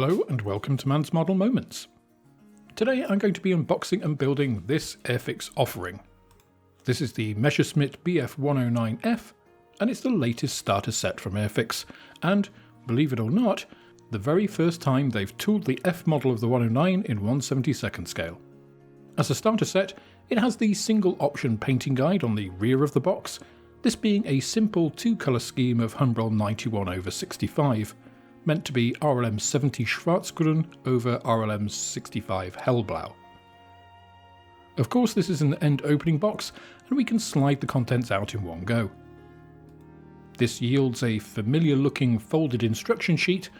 Hello and welcome to Man's Model Moments. Today I'm going to be unboxing and building this Airfix offering. This is the Messerschmitt Bf109F and it's the latest starter set from Airfix, and, believe it or not, the very first time they've tooled the F model of the 109 in 1/72nd scale. As a starter set, it has the single option painting guide on the rear of the box, this being a simple two-colour scheme of Humbrol 91/65, meant to be RLM 70 Schwarzgrün over RLM 65 Hellblau. Of course, this is an end opening box and we can slide the contents out in one go. This yields a familiar looking folded instruction sheet,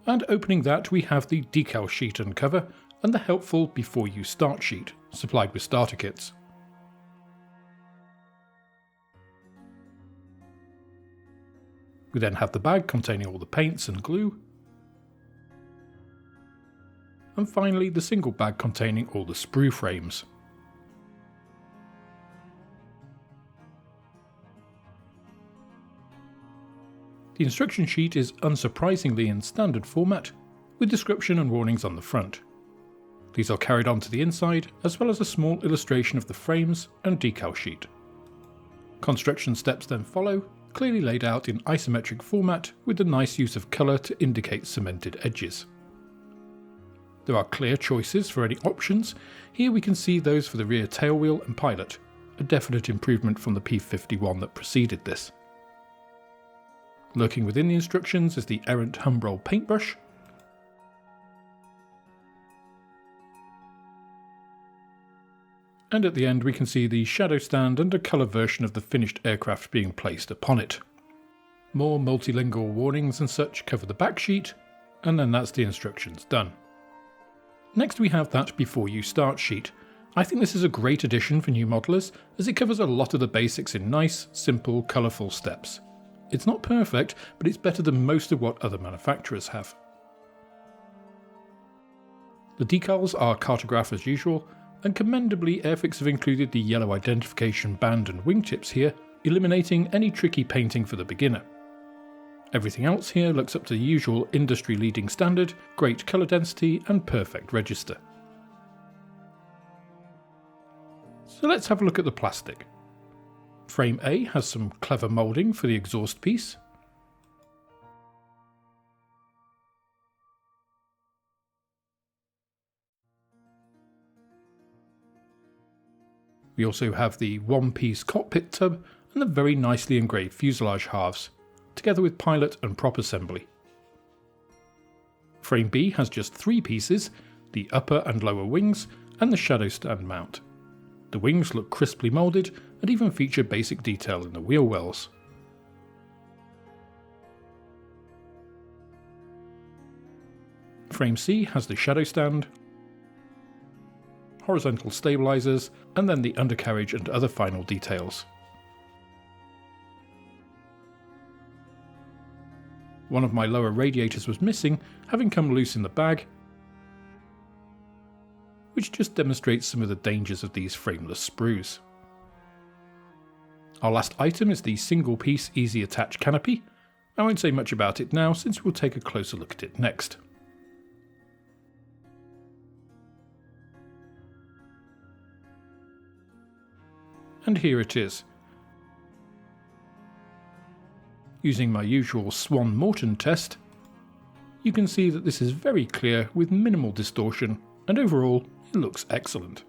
and opening that we have the decal sheet and cover and the helpful before you start sheet, supplied with starter kits. We then have the bag containing all the paints and glue, and finally the single bag containing all the sprue frames. The instruction sheet is unsurprisingly in standard format, with description and warnings on the front. These are carried on to the inside, as well as a small illustration of the frames and decal sheet. Construction steps then follow, clearly laid out in isometric format with the nice use of colour to indicate cemented edges. There are clear choices for any options. Here we can see those for the rear tailwheel and pilot, a definite improvement from the P51 that preceded this. Lurking within the instructions is the errant Humbrol paintbrush, and at the end we can see the shadow stand and a colour version of the finished aircraft being placed upon it. More multilingual warnings and such cover the back sheet, and then that's the instructions done. Next we have that before you start sheet. I think this is a great addition for new modelers, as it covers a lot of the basics in nice, simple, colourful steps. It's not perfect, but it's better than most of what other manufacturers have. The decals are cartograph as usual, and commendably Airfix have included the yellow identification band and wingtips here, eliminating any tricky painting for the beginner. Everything else here looks up to the usual industry leading standard, great colour density and perfect register. So let's have a look at the plastic. Frame A has some clever moulding for the exhaust piece. We also have the one-piece cockpit tub and the very nicely engraved fuselage halves, together with pilot and prop assembly. Frame B has just three pieces, the upper and lower wings and the shadow stand mount. The wings look crisply moulded and even feature basic detail in the wheel wells. Frame C has the shadow stand, horizontal stabilizers, and then the undercarriage and other final details. One of my lower radiators was missing, having come loose in the bag, which just demonstrates some of the dangers of these frameless sprues. Our last item is the single piece easy attach canopy. I won't say much about it now since we'll take a closer look at it next. And here it is. Using my usual Swan-Morton test, you can see that this is very clear with minimal distortion, and overall it looks excellent.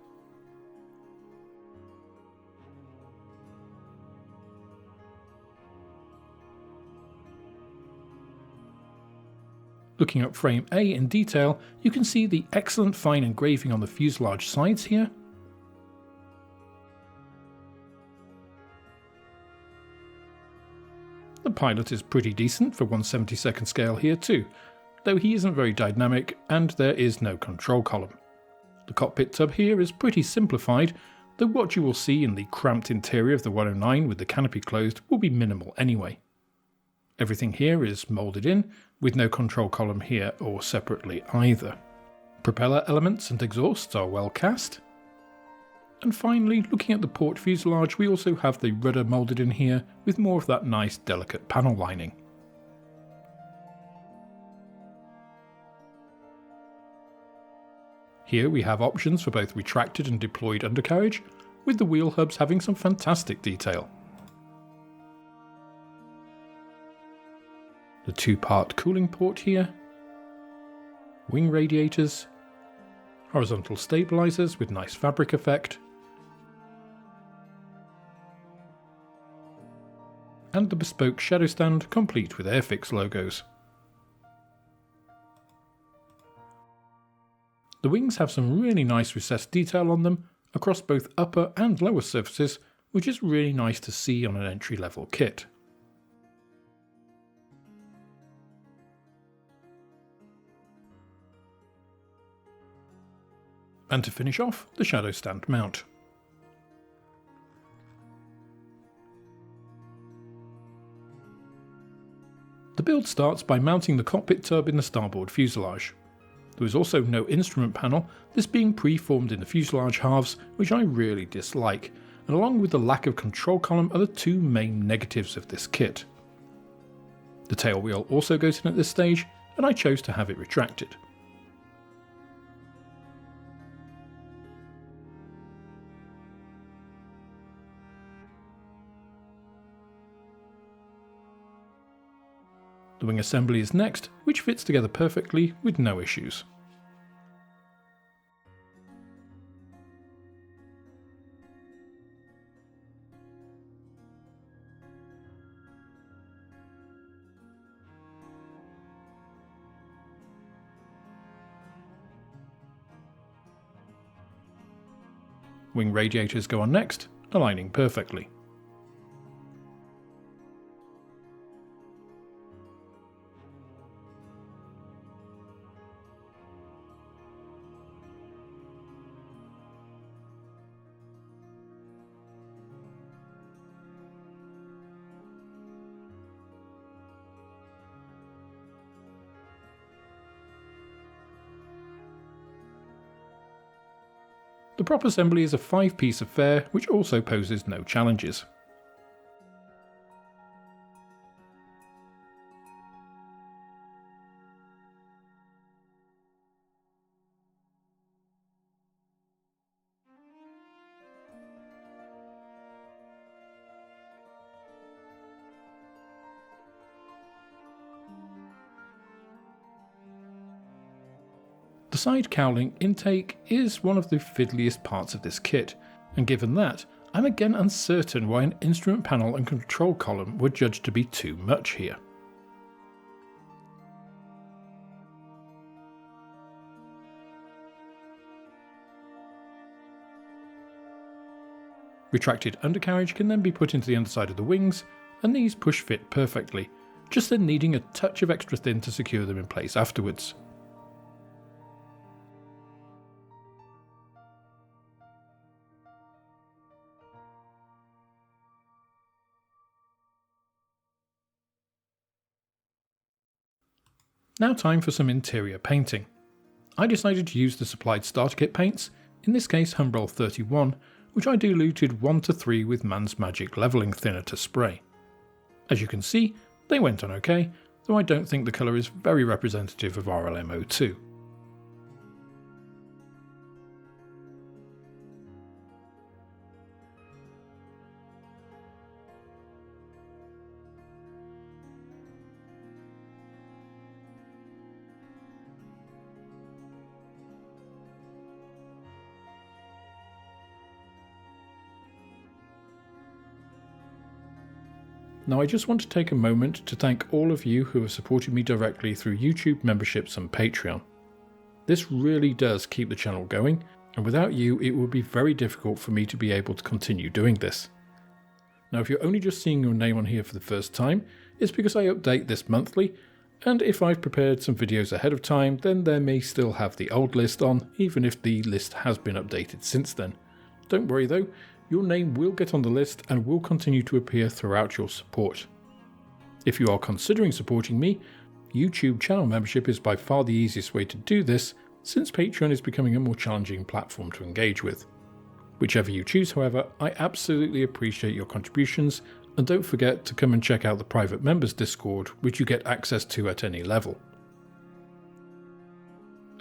Looking at frame A in detail, you can see the excellent fine engraving on the fuselage sides here. The pilot is pretty decent for 1/72nd scale here too, though he isn't very dynamic and there is no control column. The cockpit tub here is pretty simplified, though what you will see in the cramped interior of the 109 with the canopy closed will be minimal anyway. Everything here is moulded in, with no control column here or separately either. Propeller elements and exhausts are well cast. And finally, looking at the port fuselage, we also have the rudder moulded in here with more of that nice delicate panel lining. Here we have options for both retracted and deployed undercarriage, with the wheel hubs having some fantastic detail. The two-part cooling port here, wing radiators, horizontal stabilizers with nice fabric effect, and the bespoke shadow stand complete with Airfix logos. The wings have some really nice recessed detail on them across both upper and lower surfaces, which is really nice to see on an entry-level kit. And to finish off, the shadow stand mount. The build starts by mounting the cockpit tub in the starboard fuselage. There is also no instrument panel, this being pre-formed in the fuselage halves, which I really dislike, and along with the lack of control column are the two main negatives of this kit. The tail wheel also goes in at this stage, and I chose to have it retracted. The wing assembly is next, which fits together perfectly with no issues. Wing radiators go on next, aligning perfectly. The prop assembly is a 5-piece affair which also poses no challenges. The side cowling intake is one of the fiddliest parts of this kit, and given that, I'm again uncertain why an instrument panel and control column were judged to be too much here. Retracted undercarriage can then be put into the underside of the wings, and these push fit perfectly, just then needing a touch of extra thin to secure them in place afterwards. Now time for some interior painting. I decided to use the supplied starter kit paints, in this case Humbrol 31, which I diluted 1 to 3 with Man's Magic levelling thinner to spray. As you can see, they went on okay, though I don't think the colour is very representative of RLM02. Now I just want to take a moment to thank all of you who have supported me directly through YouTube memberships and Patreon. This really does keep the channel going, and without you it would be very difficult for me to be able to continue doing this. Now if you're only just seeing your name on here for the first time, it's because I update this monthly, and if I've prepared some videos ahead of time then there may still have the old list on, even if the list has been updated since then. Don't worry though, your name will get on the list and will continue to appear throughout your support. If you are considering supporting me, YouTube channel membership is by far the easiest way to do this, since Patreon is becoming a more challenging platform to engage with. Whichever you choose, however, I absolutely appreciate your contributions, and don't forget to come and check out the private members Discord, which you get access to at any level.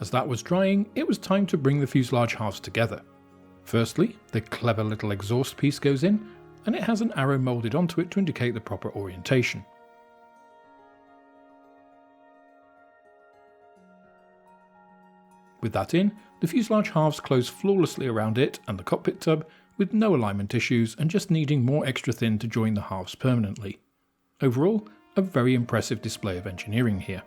As that was drying, it was time to bring the fuselage halves together. Firstly, the clever little exhaust piece goes in, and it has an arrow moulded onto it to indicate the proper orientation. With that in, the fuselage halves close flawlessly around it and the cockpit tub, with no alignment issues and just needing more extra thin to join the halves permanently. Overall, a very impressive display of engineering here.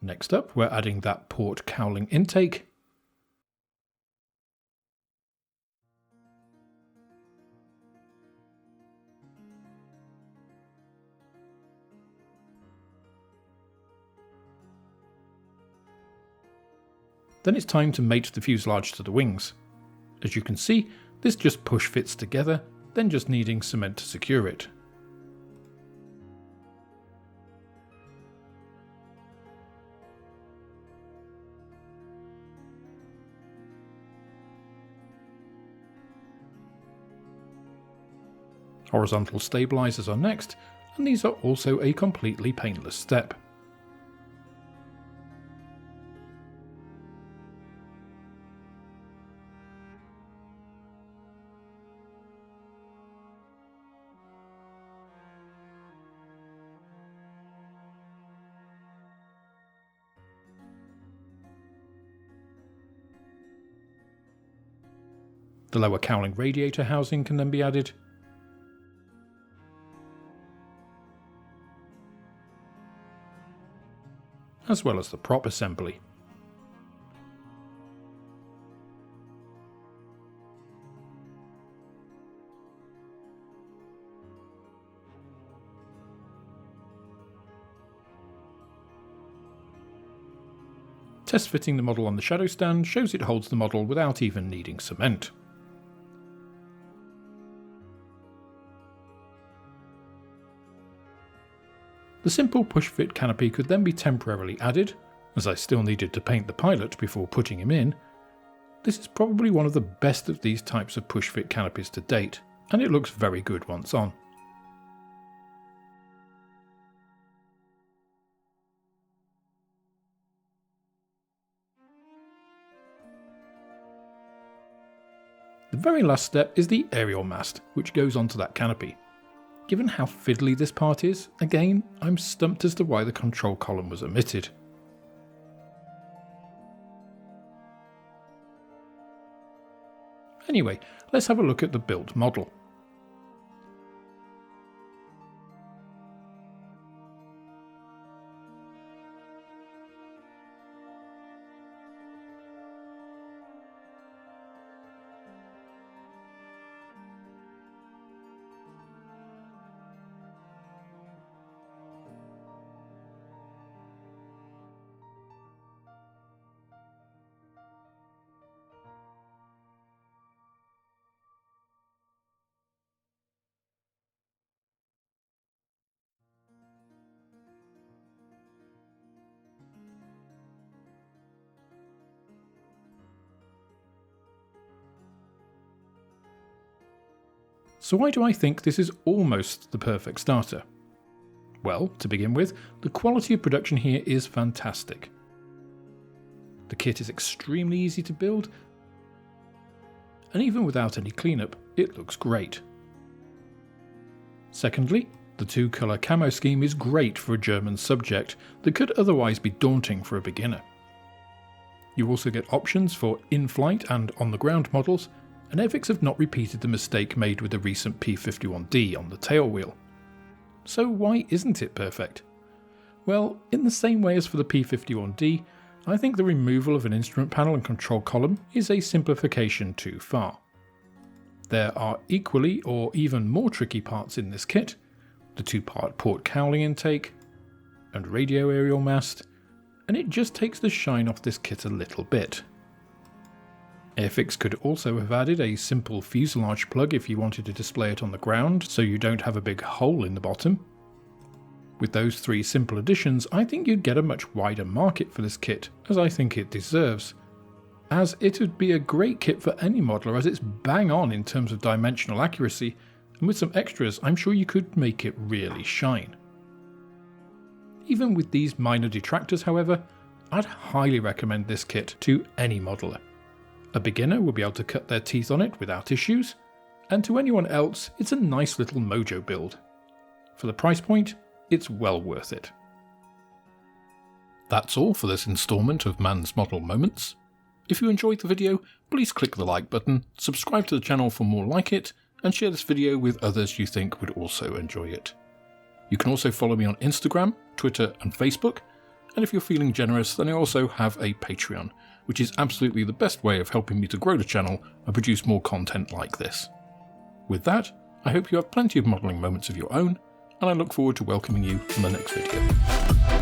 Next up, we're adding that port cowling intake. Then it's time to mate the fuselage to the wings. As you can see, this just push fits together, then just needing cement to secure it. Horizontal stabilizers are next, and these are also a completely painless step. The lower cowling radiator housing can then be added, as well as the prop assembly. Test fitting the model on the shadow stand shows it holds the model without even needing cement. The simple push-fit canopy could then be temporarily added, as I still needed to paint the pilot before putting him in. This is probably one of the best of these types of push-fit canopies to date, and it looks very good once on. The very last step is the aerial mast, which goes onto that canopy. Given how fiddly this part is, again, I'm stumped as to why the control column was omitted. Anyway, let's have a look at the built model. So why do I think this is almost the perfect starter? Well, to begin with, the quality of production here is fantastic. The kit is extremely easy to build, and even without any cleanup, it looks great. Secondly, the two-colour camo scheme is great for a German subject that could otherwise be daunting for a beginner. You also get options for in-flight and on-the-ground models, and Airfix have not repeated the mistake made with the recent P51D on the tail wheel. So why isn't it perfect? Well, in the same way as for the P51D, I think the removal of an instrument panel and control column is a simplification too far. There are equally or even more tricky parts in this kit, the 2-part port cowling intake and radio aerial mast, and it just takes the shine off this kit a little bit. Airfix could also have added a simple fuselage plug if you wanted to display it on the ground so you don't have a big hole in the bottom. With those 3 simple additions, I think you'd get a much wider market for this kit, as I think it deserves, as it would be a great kit for any modeler as it's bang on in terms of dimensional accuracy, and with some extras I'm sure you could make it really shine. Even with these minor detractors, however, I'd highly recommend this kit to any modeler. A beginner will be able to cut their teeth on it without issues, and to anyone else it's a nice little mojo build. For the price point, it's well worth it. That's all for this instalment of Man's Model Moments. If you enjoyed the video, please click the like button, subscribe to the channel for more like it, and share this video with others you think would also enjoy it. You can also follow me on Instagram, Twitter and Facebook, and if you're feeling generous then I also have a Patreon, which is absolutely the best way of helping me to grow the channel and produce more content like this. With that, I hope you have plenty of modelling moments of your own, and I look forward to welcoming you in the next video.